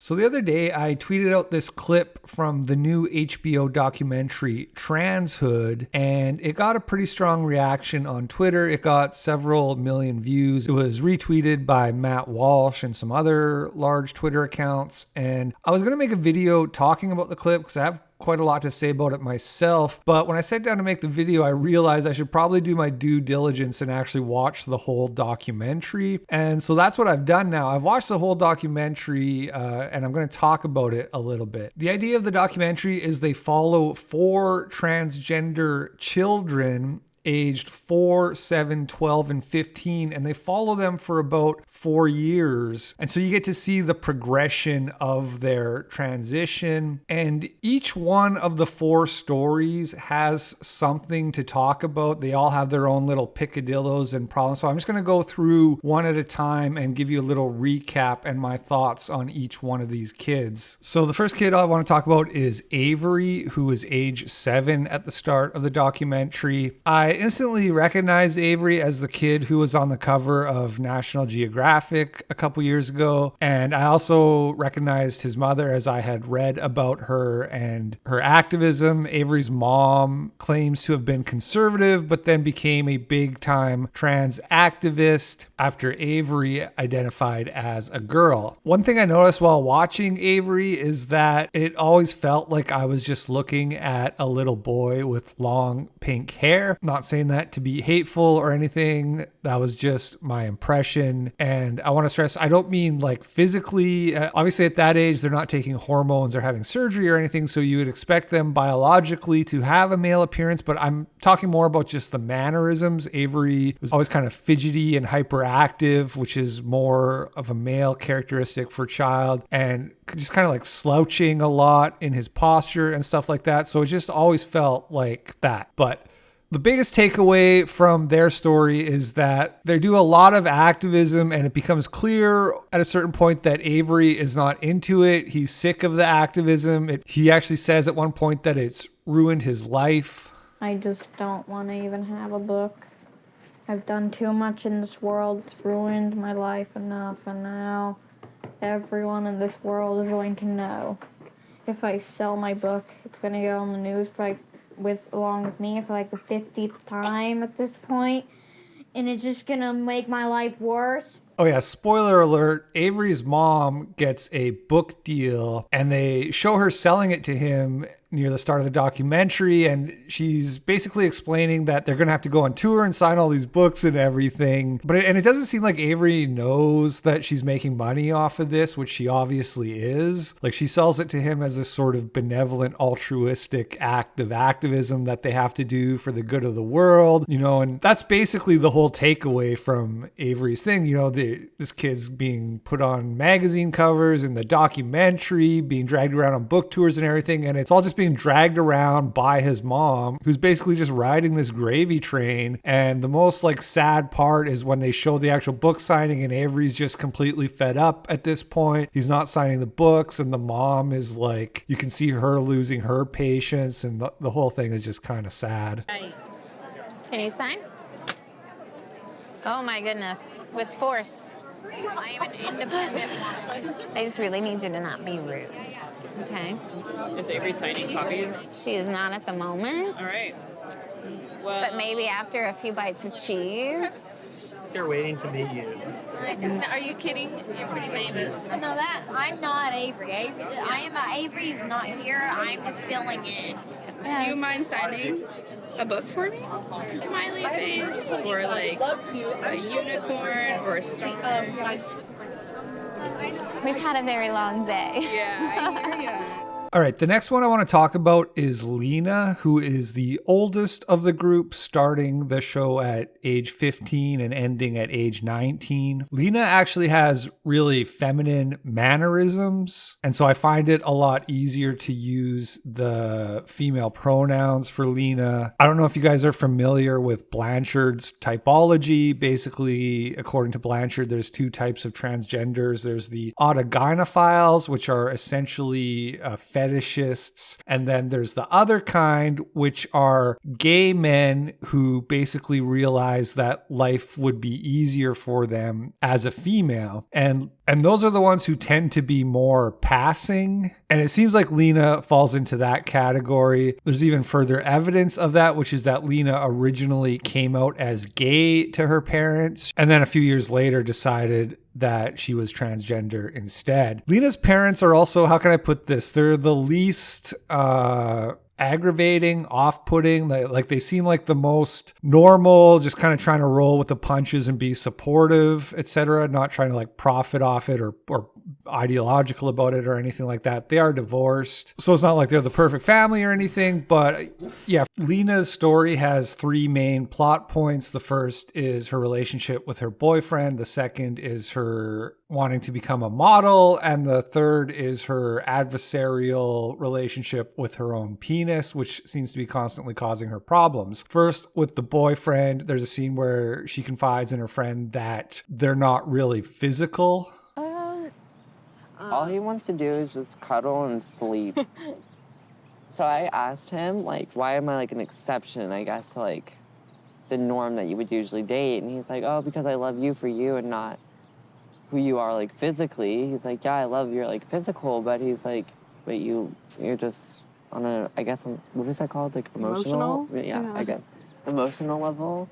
So the other day, I tweeted out this clip from the new HBO documentary Transhood, and it got a pretty strong reaction on Twitter. It got several million views. It was retweeted by Matt Walsh and some other large Twitter accounts. And I was going to make a video talking about the clip because I have quite a lot to say about it myself. But when I sat down to make the video, I realized I should probably do my due diligence and actually watch the whole documentary. And so that's what I've done now. I've watched the whole documentary and I'm going to talk about it a little bit. The idea of the documentary is they follow 4 transgender children aged 4, 7, 12, and 15, and they follow them for about 4 years. And so you get to see the progression of their transition. And each one of the 4 stories has something to talk about. They all have their own little picadillos and problems. So I'm just going to go through one at a time and give you a little recap and my thoughts on each one of these kids. So the first kid I want to talk about is Avery, who is age 7 at the start of the documentary. I instantly recognized Avery as the kid who was on the cover of National Geographic a couple years ago. And I also recognized his mother as I had read about her and her activism. Avery's mom claims to have been conservative, but then became a big time trans activist after Avery identified as a girl. One thing I noticed while watching Avery is that it always felt like I was just looking at a little boy with long pink hair. Not saying that to be hateful or anything. That was just my impression. And I want to stress, I don't mean like physically. Obviously at that age, they're not taking hormones or having surgery or anything. So you would expect them biologically to have a male appearance, but I'm talking more about just the mannerisms. Avery was always kind of fidgety and hyperactive, which is more of a male characteristic for a child, and just kind of like slouching a lot in his posture and stuff like that. So it just always felt like that. But the biggest takeaway from their story is that they do a lot of activism, and it becomes clear at a certain point that Avery is not into it. He's sick of the activism. He actually says at one point that it's ruined his life. I just don't want to even have a book. I've done too much in this world. It's ruined my life enough, and now everyone in this world is going to know. If I sell my book, it's going to go on the news along with me for like the 50th time at this point, and it's just gonna make my life worse. Oh yeah, spoiler alert, Avery's mom gets a book deal and they show her selling it to him near the start of the documentary, and she's basically explaining that they're gonna have to go on tour and sign all these books and everything. But it doesn't seem like Avery knows that she's making money off of this, which she obviously is. Like, she sells it to him as this sort of benevolent, altruistic act of activism that they have to do for the good of the world, and that's basically the whole takeaway from Avery's thing. This kid's being put on magazine covers in the documentary, being dragged around on book tours and everything, and it's all just being dragged around by his mom, who's basically just riding this gravy train. And the most sad part is when they show the actual book signing, and Avery's just completely fed up at this point. He's not signing the books, and the mom is you can see her losing her patience, and the whole thing is just kind of sad. Right. Can you sign? Oh my goodness, with force. I am an independent woman. I just really need you to not be rude, okay? Is Avery signing copies? She is not at the moment. All right. Well, But maybe after a few bites of cheese. they're waiting to meet you. Are you kidding? You're pretty famous. No, I'm not Avery. Avery's not here. I'm just filling in. Do you mind signing a book for me? Smiley face, or a unicorn, or a star. We've had a very long day. Yeah, I hear ya. All right, the next one I want to talk about is Lena, who is the oldest of the group, starting the show at age 15 and ending at age 19. Lena actually has really feminine mannerisms, and so I find it a lot easier to use the female pronouns for Lena. I don't know if you guys are familiar with Blanchard's typology. Basically, according to Blanchard, there's 2 types of transgenders. There's the autogynephiles, which are essentially fetishists. And then there's the other kind, which are gay men who basically realize that life would be easier for them as a female. And those are the ones who tend to be more passing. And it seems like Lena falls into that category. There's even further evidence of that, which is that Lena originally came out as gay to her parents, and then a few years later decided that she was transgender instead. Lena's parents are also, how can I put this? They're the least aggravating, off-putting. Like they seem like the most normal, just kind of trying to roll with the punches and be supportive, etc. Not trying to like profit off it or ideological about it or anything like that. They are divorced, so it's not like they're the perfect family or anything. But yeah, Lena's story has three main plot points. The first is her relationship with her boyfriend. The second is her wanting to become a model. And the third is her adversarial relationship with her own penis, which seems to be constantly causing her problems. First, with the boyfriend, there's a scene where she confides in her friend that they're not really physical. All he wants to do is just cuddle and sleep. So I asked him, like, why am I like an exception, I guess, to like the norm that you would usually date? And he's like, oh, because I love you for you and not who you are like physically. He's like, yeah, I love your like physical, but he's like, but you're just on a, I guess, what is that called? Like emotional? Yeah, I guess. Emotional level.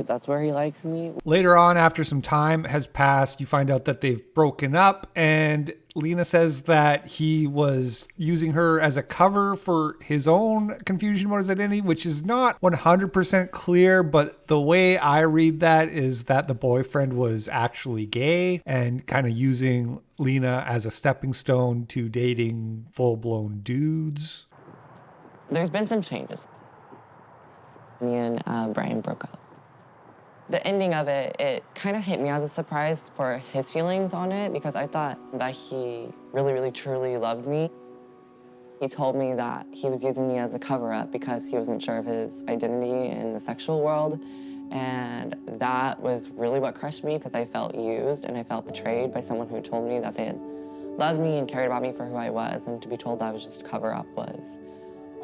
That's where he likes me. Later on, after some time has passed, you find out that they've broken up, and Lena says that he was using her as a cover for his own confusion motor's identity, which is not 100% clear, but the way I read that is that the boyfriend was actually gay and kind of using Lena as a stepping stone to dating full-blown dudes. There's been some changes. Me and Brian broke up. The ending of it, it kind of hit me as a surprise for his feelings on it, because I thought that he really, really, truly loved me. He told me that he was using me as a cover-up because he wasn't sure of his identity in the sexual world. And that was really what crushed me, because I felt used and I felt betrayed by someone who told me that they had loved me and cared about me for who I was, and to be told that I was just a cover-up was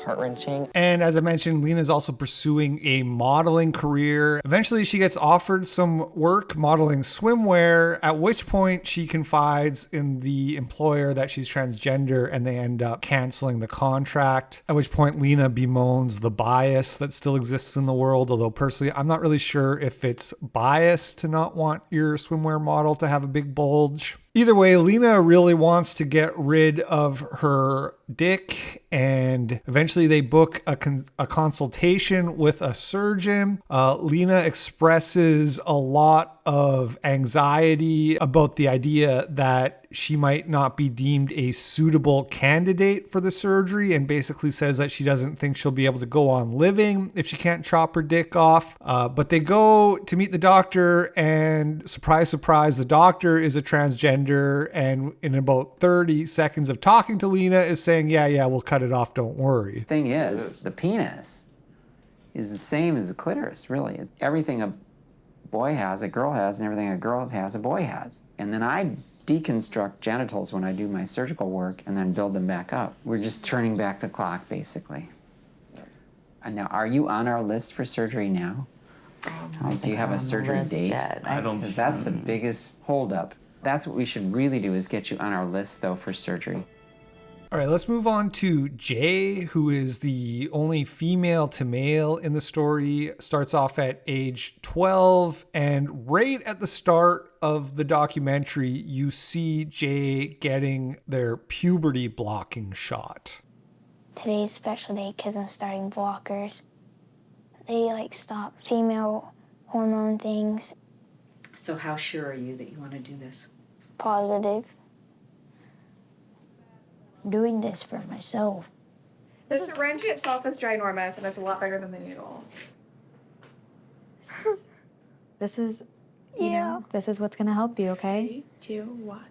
heart-wrenching. And as I mentioned, Lena's also pursuing a modeling career. Eventually, she gets offered some work modeling swimwear, at which point she confides in the employer that she's transgender, and they end up canceling the contract, at which point Lena bemoans the bias that still exists in the world, although personally, I'm not really sure if it's bias to not want your swimwear model to have a big bulge. Either way, Lena really wants to get rid of her dick, and eventually they book a consultation with a surgeon. Lena expresses a lot of anxiety about the idea that she might not be deemed a suitable candidate for the surgery, and basically says that she doesn't think she'll be able to go on living if she can't chop her dick off. But they go to meet the doctor, and surprise, surprise, the doctor is a transgender, and in about 30 seconds of talking to Lena is saying, yeah, we'll cut it off, don't worry. The thing is, the penis is the same as the clitoris, really. Everything a boy has, a girl has, and everything a girl has, a boy has. And then I deconstruct genitals when I do my surgical work and then build them back up. We're just turning back the clock, basically. And now, are you on our list for surgery now? Do you have a surgery date? I don't. Because that's the biggest holdup. That's what we should really do, is get you on our list, though, for surgery. All right, let's move on to Jay, who is the only female to male in the story. Starts off at age 12, and right at the start of the documentary, you see Jay getting their puberty blocking shot. Today's a special day because I'm starting blockers. They stop female hormone things. So how sure are you that you want to do this? Positive. I'm doing this for myself. The syringe itself is ginormous, and it's a lot bigger than the needle. This is, you know, this is what's gonna help you, okay? 3, 2, 1.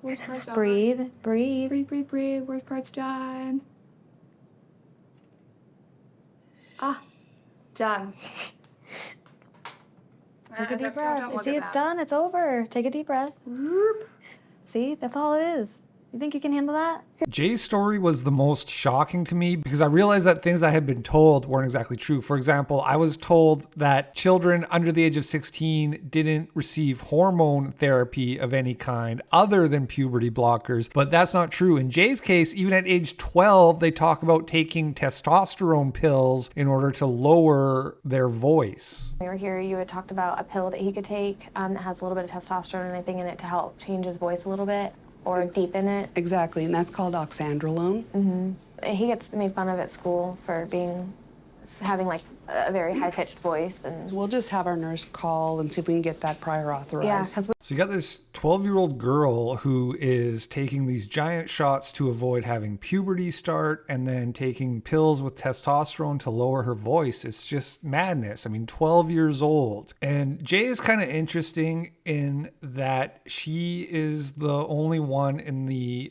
Where's parts done? Breathe. Breathe. Where's parts done? Done. Take a deep breath. See, it's done. It's over. Take a deep breath. See, that's all it is. You think you can handle that? Jay's story was the most shocking to me because I realized that things I had been told weren't exactly true. For example, I was told that children under the age of 16 didn't receive hormone therapy of any kind other than puberty blockers, but that's not true. In Jay's case, even at age 12, they talk about taking testosterone pills in order to lower their voice. When we were here, you had talked about a pill that he could take that has a little bit of testosterone and anything in it to help change his voice a little bit. Or deepen it. Exactly, and that's called oxandrolone. Mm-hmm. He gets made fun of at school for having like a very high-pitched voice. And we'll just have our nurse call and see if we can get that prior authorized. Yeah, so you got this 12-year-old girl who is taking these giant shots to avoid having puberty start and then taking pills with testosterone to lower her voice. It's just madness. I mean, 12 years old. And Jay is kind of interesting in that she is the only one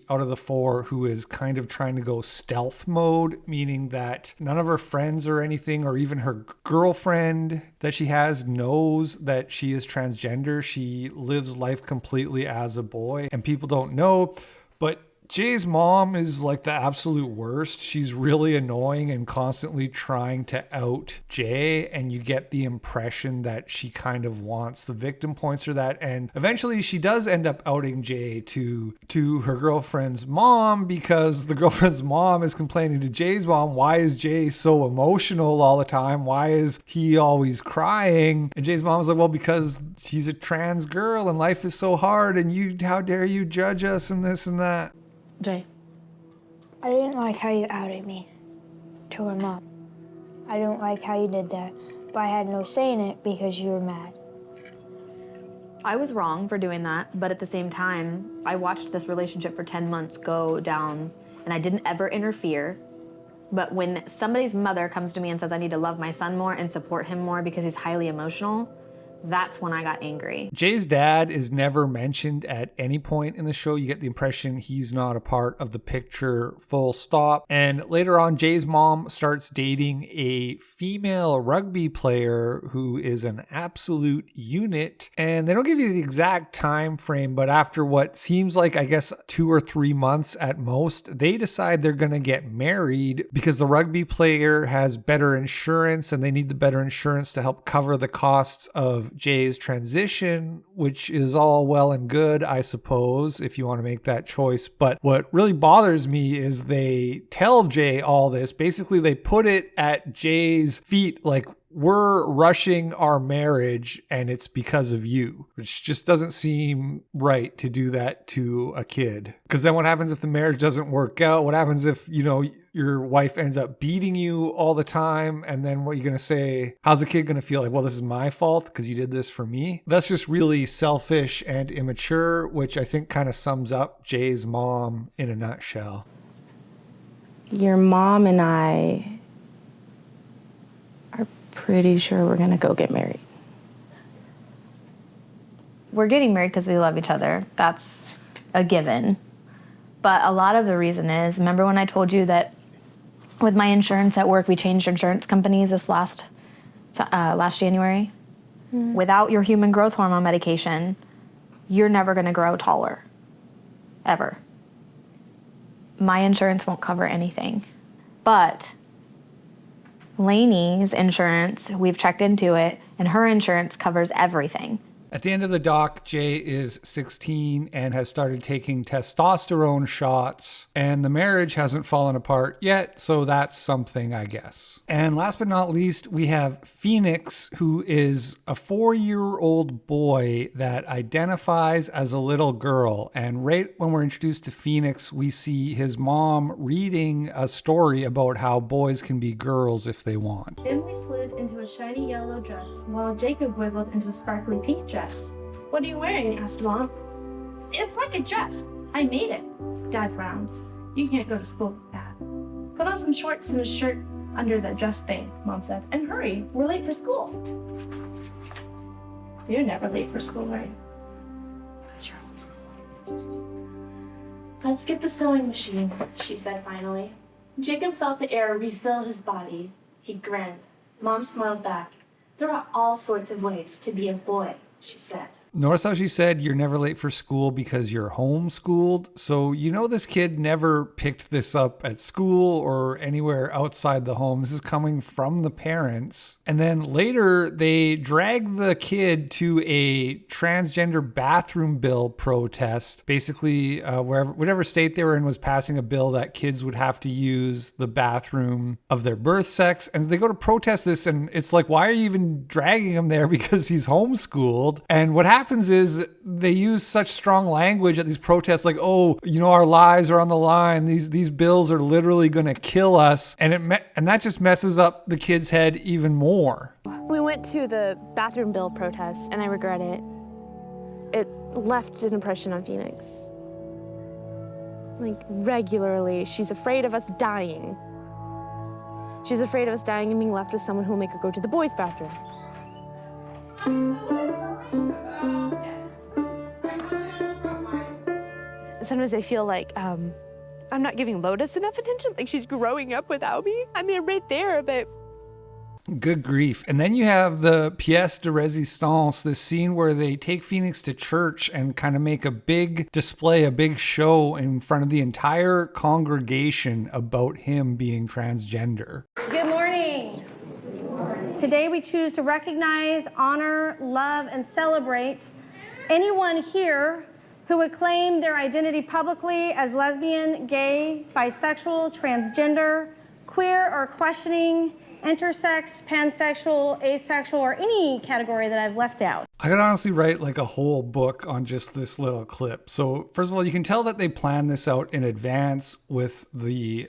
out of the four who is kind of trying to go stealth mode, meaning that none of her friends or anything, or even her girlfriend that she has, knows that she is transgender. She lives life completely as a boy and people don't know. But Jay's mom is like the absolute worst. She's really annoying and constantly trying to out Jay, and you get the impression that she kind of wants the victim points for that. And eventually she does end up outing Jay to her girlfriend's mom, because the girlfriend's mom is complaining to Jay's mom, why is Jay so emotional all the time? Why is he always crying? And Jay's mom is like, well, because he's a trans girl and life is so hard, and how dare you judge us and this and that. Jay. I didn't like how you outed me to her mom. I don't like how you did that, but I had no say in it because you were mad. I was wrong for doing that, but at the same time, I watched this relationship for 10 months go down, and I didn't ever interfere. But when somebody's mother comes to me and says I need to love my son more and support him more because he's highly emotional, that's when I got angry. Jay's dad is never mentioned at any point in the show. You get the impression he's not a part of the picture, full stop. And later on, Jay's mom starts dating a female rugby player who is an absolute unit. And they don't give you the exact time frame, but after what seems like, I guess, 2 or 3 months at most, they decide they're going to get married because the rugby player has better insurance and they need the better insurance to help cover the costs of Jay's transition, which is all well and good, I suppose, if you want to make that choice. But what really bothers me is they tell Jay all this. Basically, they put it at Jay's feet, like, we're rushing our marriage and it's because of you, which just doesn't seem right to do that to a kid. Because then what happens if the marriage doesn't work out? What happens if, your wife ends up beating you all the time? And then what are you going to say? How's the kid going to feel? Like, well, this is my fault because you did this for me? That's just really selfish and immature, which I think kind of sums up Jay's mom in a nutshell. Your mom and I are pretty sure we're gonna go get married. We're getting married because we love each other. That's a given. But a lot of the reason is, remember when I told you that with my insurance at work, we changed insurance companies this last January? Mm. Without your human growth hormone medication, you're never gonna grow taller, ever. My insurance won't cover anything. But Lainey's insurance, we've checked into it, and her insurance covers everything. At the end of the doc, Jay is 16 and has started taking testosterone shots, and the marriage hasn't fallen apart yet, so that's something, I guess. And last but not least, we have Phoenix, who is a 4-year-old boy that identifies as a little girl. And right when we're introduced to Phoenix, we see his mom reading a story about how boys can be girls if they want. Emily slid into a shiny yellow dress, while Jacob wiggled into a sparkly pink dress. What are you wearing? Asked Mom. It's like a dress. I made it. Dad frowned. You can't go to school with that. Put on some shorts and a shirt under that dress thing, Mom said. And hurry, we're late for school. You're never late for school, are you? Because you're homeschooled. Let's get the sewing machine, she said finally. Jacob felt the air refill his body. He grinned. Mom smiled back. There are all sorts of ways to be a boy, she said. Notice how she said you're never late for school because you're homeschooled. So you know this kid never picked this up at school or anywhere outside the home. This is coming from the parents. And then later they drag the kid to a transgender bathroom bill protest. Basically, whatever state they were in was passing a bill that kids would have to use the bathroom of their birth sex. And they go to protest this, and it's like, why are you even dragging him there? Because he's homeschooled. And what happens is they use such strong language at these protests, like, oh, you know, our lives are on the line. These bills are literally going to kill us. And that just messes up the kid's head even more. We went to the bathroom bill protest, and I regret it. It left an impression on Phoenix. Like, regularly, she's afraid of us dying. She's afraid of us dying and being left with someone who will make her go to the boys' bathroom. Sometimes I feel like I'm not giving Lotus enough attention. Like, she's growing up without me. I mean, I'm right there, but... Good grief. And then you have the pièce de résistance, this scene where they take Phoenix to church and kind of make a big display, a big show in front of the entire congregation about him being transgender. Good morning. Today we choose to recognize, honor, love, and celebrate anyone here who would claim their identity publicly as lesbian, gay, bisexual, transgender, queer, or questioning, intersex, pansexual, asexual, or any category that I've left out. I could honestly write like a whole book on just this little clip. So first of all, you can tell that they planned this out in advance with the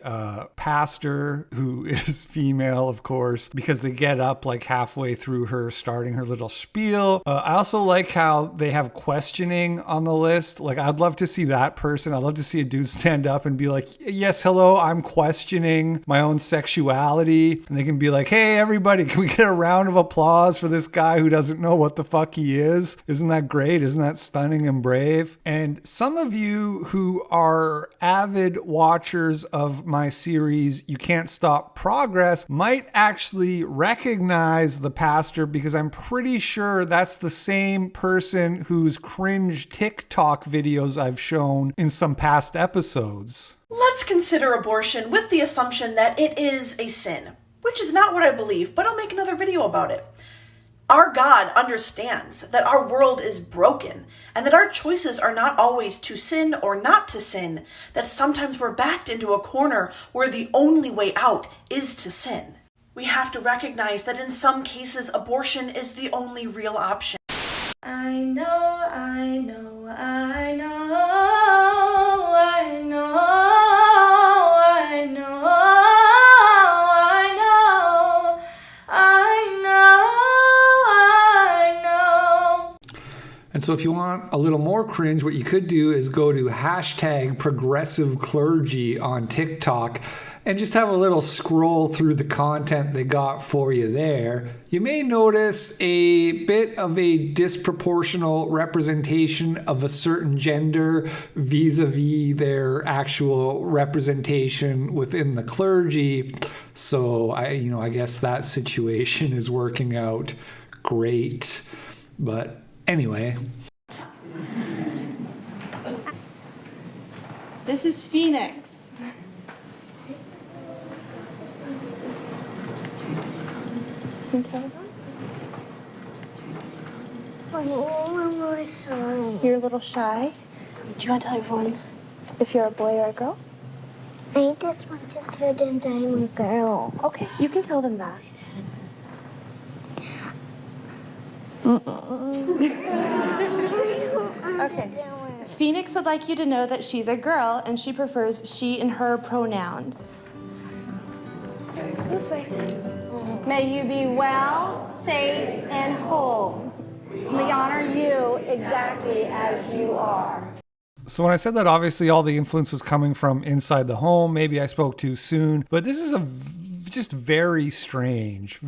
pastor, who is female, of course, because they get up like halfway through her starting her little spiel. I also like how they have questioning on the list. Like, I'd love to see that person. I'd love to see a dude stand up and be like, yes, hello, I'm questioning my own sexuality. And they can be like, hey, everybody, can we get a round of applause for this guy who doesn't know what the fuck he is? Isn't that great? Isn't that stunning and brave? And some of you who are avid watchers of my series, You Can't Stop Progress, might actually recognize the pastor, because I'm pretty sure that's the same person whose cringe TikTok videos I've shown in some past episodes. Let's consider abortion with the assumption that it is a sin, which is not what I believe, but I'll make another video about it. Our God understands that our world is broken and that our choices are not always to sin or not to sin, that sometimes we're backed into a corner where the only way out is to sin. We have to recognize that in some cases, abortion is the only real option. I know, I know, I know, I know, I know, I know, I know. And so if you want a little more cringe, what you could do is go to hashtag progressive clergy on TikTok and just have a little scroll through the content they got for you there. You may notice a bit of a disproportional representation of a certain gender vis-a-vis their actual representation within the clergy. So I guess that situation is working out great. But anyway. This is Phoenix. Can you tell them? I'm really sorry. You're a little shy. Do you want to tell everyone if you're a boy or a girl? I just want to tell them that I'm a girl. Okay, you can tell them that. Okay. Phoenix would like you to know that she's a girl and she prefers she and her pronouns. This way. May you be well, safe, and whole. We honor you exactly as you are. So when I said that, obviously all the influence was coming from inside the home. Maybe I spoke too soon, but this is just very strange,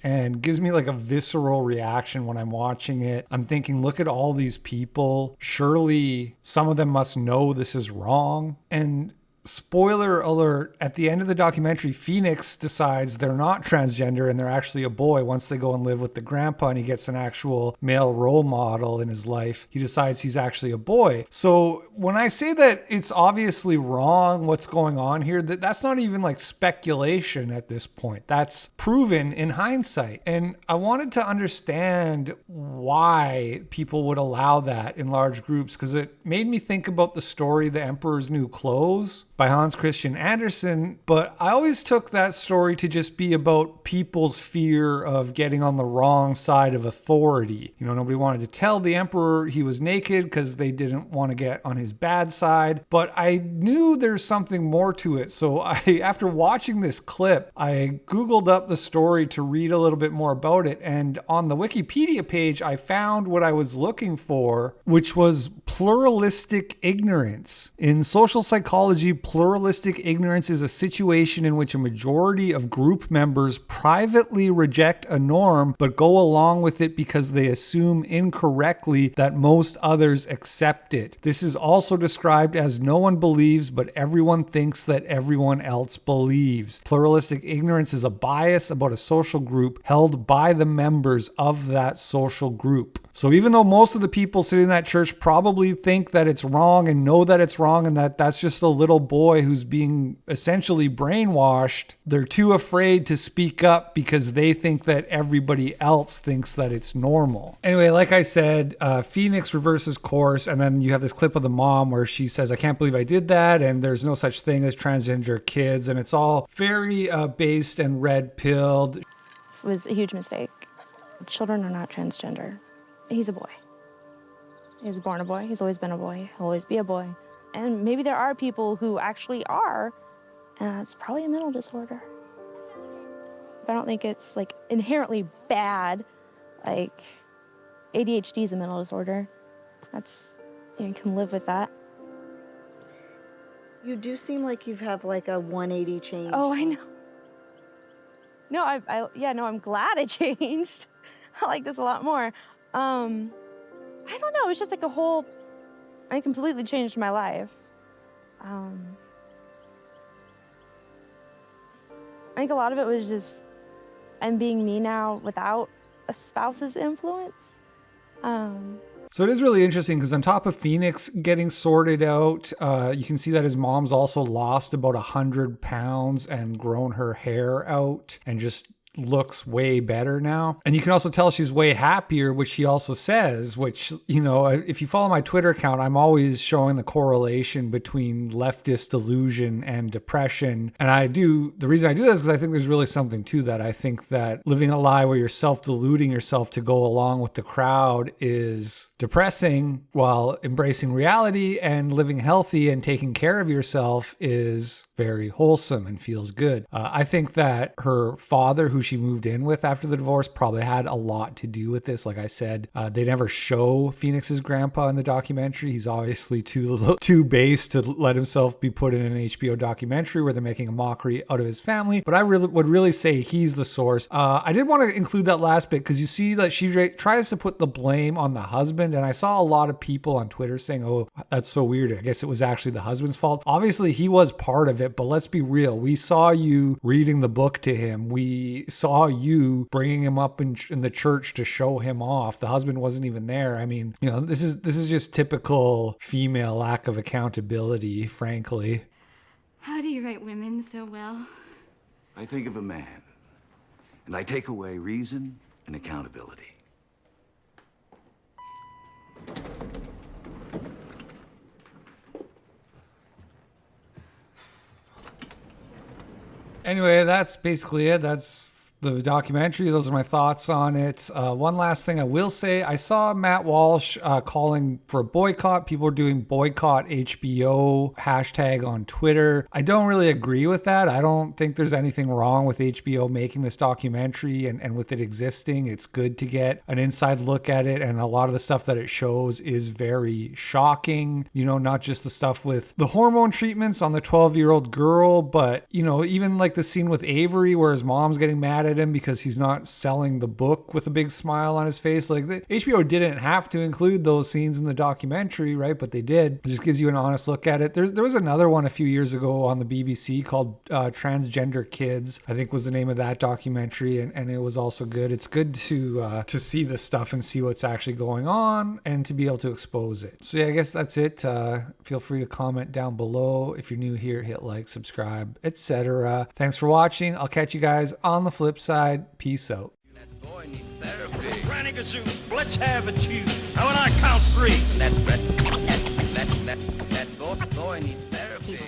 and gives me like a visceral reaction when I'm watching it. I'm thinking, look at all these people. Surely some of them must know this is wrong. And spoiler alert, at the end of the documentary, Phoenix decides they're not transgender and they're actually a boy once they go and live with the grandpa and he gets an actual male role model in his life. He decides he's actually a boy. So when I say that it's obviously wrong what's going on here, that's not even like speculation at this point. That's proven in hindsight. And I wanted to understand why people would allow that in large groups, because it made me think about the story The Emperor's New Clothes by Hans Christian Andersen, but I always took that story to just be about people's fear of getting on the wrong side of authority. You know, nobody wanted to tell the emperor he was naked because they didn't want to get on his bad side, but I knew there's something more to it. So after watching this clip, I Googled up the story to read a little bit more about it, and on the Wikipedia page, I found what I was looking for, which was pluralistic ignorance. In social psychology, pluralistic ignorance is a situation in which a majority of group members privately reject a norm but go along with it because they assume incorrectly that most others accept it. This is also described as no one believes but everyone thinks that everyone else believes. Pluralistic ignorance is a bias about a social group held by the members of that social group. So even though most of the people sitting in that church probably think that it's wrong and know that it's wrong and that that's just a little boy who's being essentially brainwashed, they're too afraid to speak up because they think that everybody else thinks that it's normal. Anyway, like I said, Phoenix reverses course, and then you have this clip of the mom where she says, I can't believe I did that, and there's no such thing as transgender kids, and it's all very based and red-pilled. It was a huge mistake. Children are not transgender. He's a boy. He was born a boy. He's always been a boy. He'll always be a boy. And maybe there are people who actually are, and it's probably a mental disorder. But I don't think it's like inherently bad. Like ADHD is a mental disorder. That's, you can live with that. You do seem like you've had like a 180 change. Oh, I know. No, I'm glad I changed. I like this a lot more. I don't know, it's just like I completely changed my life. I think a lot of it was just, I'm being me now without a spouse's influence. So it is really interesting because on top of Phoenix getting sorted out, you can see that his mom's also lost about 100 pounds and grown her hair out and just looks way better now. And you can also tell she's way happier, which she also says, which, you know, if you follow my Twitter account, I'm always showing the correlation between leftist delusion and depression. And the reason I do this is because I think there's really something to that. I think that living a lie where you're self-deluding yourself to go along with the crowd is depressing, while embracing reality and living healthy and taking care of yourself is very wholesome and feels good. I think that her father, who she moved in with after the divorce, probably had a lot to do with this. Like I said, they never show Phoenix's grandpa in the documentary. He's obviously too base to let himself be put in an HBO documentary where they're making a mockery out of his family. But I would really say he's the source. I did want to include that last bit because you see that she tries to put the blame on the husband. And I saw a lot of people on Twitter saying, oh, that's so weird. I guess it was actually the husband's fault. Obviously, he was part of it, but let's be real. We saw you reading the book to him. We saw you bringing him up in the church to show him off. The husband wasn't even there. I mean, you know, this is just typical female lack of accountability, frankly. How do you write women so well? I think of a man, and I take away reason and accountability. Anyway, that's basically it. That's the documentary. Those are my thoughts on it. One last thing I will say, I saw Matt Walsh calling for a boycott. People are doing boycott HBO hashtag on Twitter. I don't really agree with that. I don't think there's anything wrong with HBO making this documentary and with it existing. It's good to get an inside look at it, and a lot of the stuff that it shows is very shocking. You know, not just the stuff with the hormone treatments on the 12-year-old girl, but, you know, even like the scene with Avery where his mom's getting mad at at him because he's not selling the book with a big smile on his face. Like, the HBO didn't have to include those scenes in the documentary, right? But they did. It just gives you an honest look at it. There was another one a few years ago on the BBC called Transgender Kids, I think was the name of that documentary, and it was also good. It's good to see this stuff and see what's actually going on and to be able to expose it. So yeah, I guess that's it. Feel free to comment down below. If you're new here, hit like, subscribe, etc. Thanks for watching. I'll catch you guys on the flip side. Peace out. Granny Gazoo, let's have it, you. Now when I count 3. That boy needs therapy.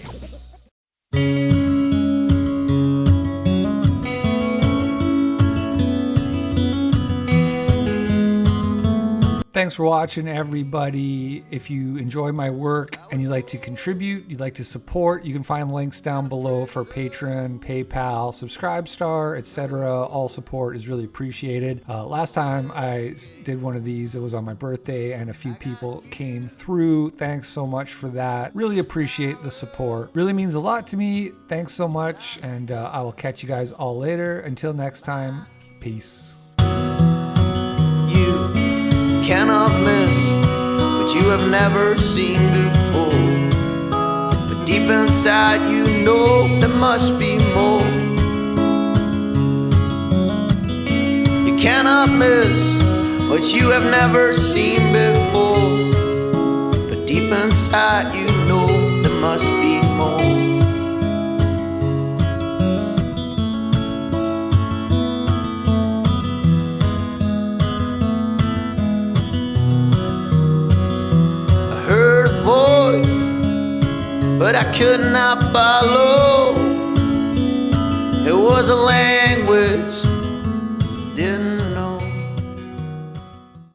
Thanks for watching, everybody. If you enjoy my work and you'd like to contribute, you'd like to support, you can find links down below for Patreon, PayPal, Subscribestar, etc. All support is really appreciated. Last time I did one of these, it was on my birthday, and a few people came through. Thanks so much for that. Really appreciate the support. Really means a lot to me. Thanks so much, and I will catch you guys all later. Until next time, peace. Cannot miss what you have never seen before, but deep inside you know there must be more. You cannot miss what you have never seen before, but deep inside you know there must be more. But I could not follow. It was a land